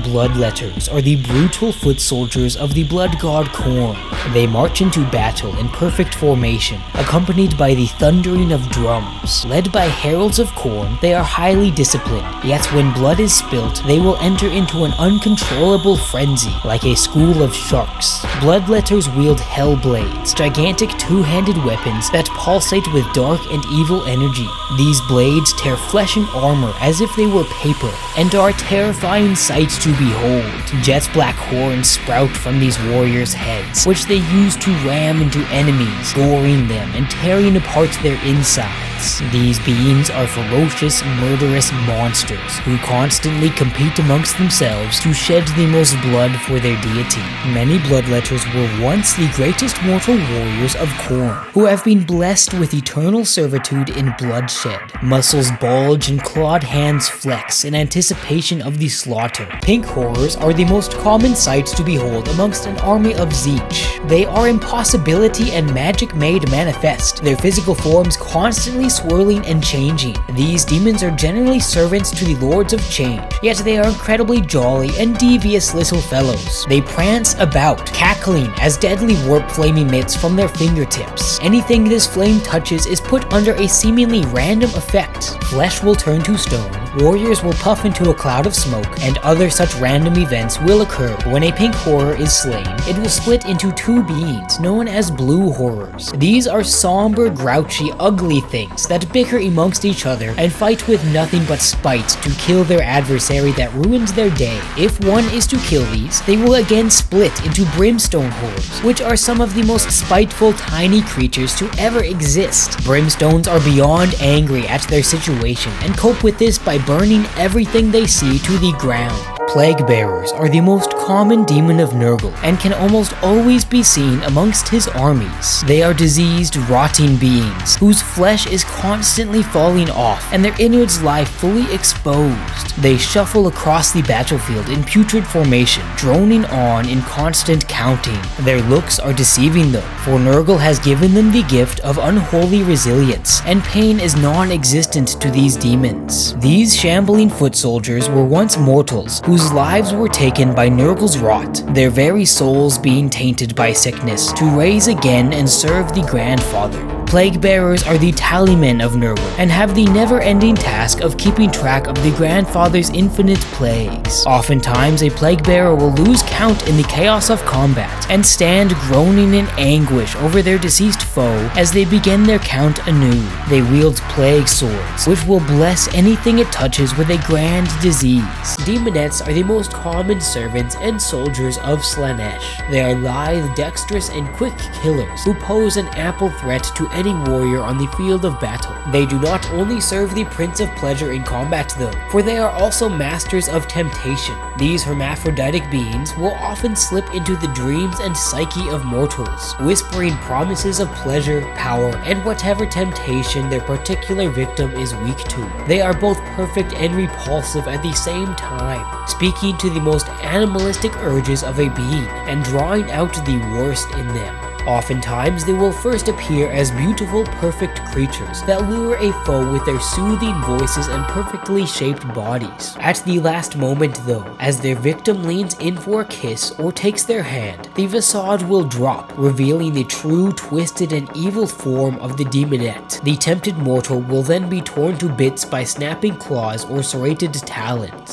Bloodletters are the brutal foot soldiers of the blood god Khorne. They march into battle in perfect formation, accompanied by the thundering of drums. Led by heralds of Khorne, they are highly disciplined, yet when blood is spilt, they will enter into an uncontrollable frenzy, like a school of sharks. Bloodletters wield hell blades, gigantic two-handed weapons that pulsate with dark and evil energy. These blades tear flesh and armor as if they were paper, and are a terrifying sight to behold. Jet black horns sprout from these warriors' heads, which they use to ram into enemies, goring them and tearing apart their insides. These beings are ferocious, murderous monsters who constantly compete amongst themselves to shed the most blood for their deity. Many Bloodletters were once the greatest mortal warriors of Khorne, who have been blessed with eternal servitude in bloodshed. Muscles bulge and clawed hands flex in anticipation of the slaughter. Pink horrors are the most common sights to behold amongst an army of Zeech. They are impossibility and magic made manifest, their physical forms constantly swirling and changing. These demons are generally servants to the Lords of Change, yet they are incredibly jolly and devious little fellows. They prance about, cackling as deadly warp flame emits from their fingertips. Anything this flame touches is put under a seemingly random effect. Flesh will turn to stone, warriors will puff into a cloud of smoke, and other such random events will occur. When a pink horror is slain, it will split into two beings known as blue horrors. These are somber, grouchy, ugly things that bicker amongst each other and fight with nothing but spite to kill their adversary that ruins their day. If one is to kill these, they will again split into brimstone horrors, which are some of the most spiteful tiny creatures to ever exist. Brimstones are beyond angry at their situation and cope with this by burning everything they see to the ground. Plague Bearers are the most common demon of Nurgle and can almost always be seen amongst his armies. They are diseased, rotting beings whose flesh is constantly falling off and their innards lie fully exposed. They shuffle across the battlefield in putrid formation, droning on in constant counting. Their looks are deceiving though, for Nurgle has given them the gift of unholy resilience, and pain is non-existent to these demons. These shambling foot soldiers were once mortals whose lives were taken by Nurgle's rot, their very souls being tainted by sickness, to raise again and serve the Grandfather. Plague Bearers are the tallymen of Nurgle, and have the never-ending task of keeping track of the Grandfather's infinite plagues. Oftentimes, a Plague Bearer will lose count in the chaos of combat, and stand groaning in anguish over their deceased foe as they begin their count anew. They wield plague swords, which will bless anything it touches with a grand disease. Demonets are the most common servants and soldiers of Slaanesh. They are lithe, dexterous, and quick killers who pose an ample threat to any warrior on the field of battle. They do not only serve the Prince of Pleasure in combat though, for they are also masters of temptation. These hermaphroditic beings will often slip into the dreams and psyche of mortals, whispering promises of pleasure, power, and whatever temptation their particular victim is weak to. They are both perfect and repulsive at the same time, speaking to the most animalistic urges of a being and drawing out the worst in them. Oftentimes, they will first appear as beautiful, perfect creatures that lure a foe with their soothing voices and perfectly shaped bodies. At the last moment though, as their victim leans in for a kiss or takes their hand, the facade will drop, revealing the true, twisted, and evil form of the Demonet. The tempted mortal will then be torn to bits by snapping claws or serrated talons.